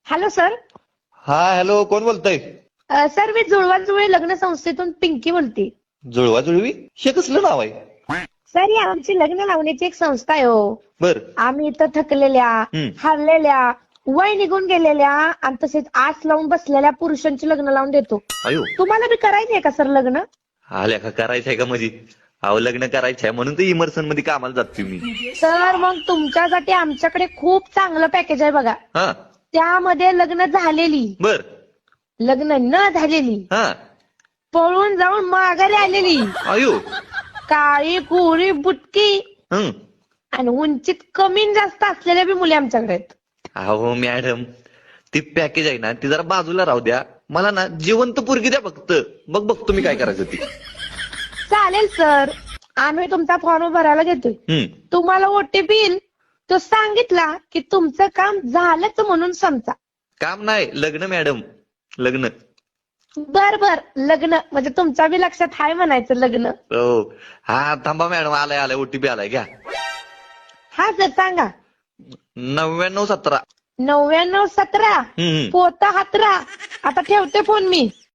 Hello sir. हा hello, कोण बोलतय? सर मी जुळवाजुळवी लग्न संस्थेतून पिंकी बोलते. जुळवा जुळवी हे कसलं नाव आहे? सर ही आमची लग्न लावण्याची एक संस्था आहे हो. बर. आम्ही इथं थकलेल्या, हरलेल्या, वय निघून गेलेल्या आणि तसेच आस लावून बसलेल्या पुरुषांची लग्न लावून देतो. अयो, तुम्हाला बी करायचंय का सर लग्न? आल्या का करायचंय का माझी? अहो लग्न करायचंय म्हणून तर इमर्सन मध्ये कामाला जातोय मी. सर मग तुमच्यासाठी आमच्याकडे खूप चांगलं पॅकेज आहे बघा. हा. त्यामध्ये लग्न झालेली, बर. लग्न न झालेली, हा. पळून जाऊन माघारी आलेली, अयो. काळी गोरी बुटकी हं. आणि उंचीत कमी न जास्त असलेल्या बी मुली आमच्याकडे आहेत. अहो मॅडम, ती पॅकेज आहे ना ती जरा बाजूला राहू द्या. मला ना जिवंत पोरगी द्या फक्त, मग बघतो मी काय करायचं ती. चालेल सर, आम्ही तुमचा फॉर्म भरायला घेतोय. तुम्हाला ओटीपी येईल, तो सांगितला की तुमचं काम झालंच म्हणून समजा. काम नाही, लग्न मॅडम, लग्न. बर बर, लग्न म्हणजे तुमच्या बी लक्षात आहे म्हणायचं लग्न. हो. हा थांबा मॅडम, आलाय ओटीपी आलाय, घ्या. हा सर सांगा. 9917. 9917 पोता हातरा. आता ठेवते फोन मी.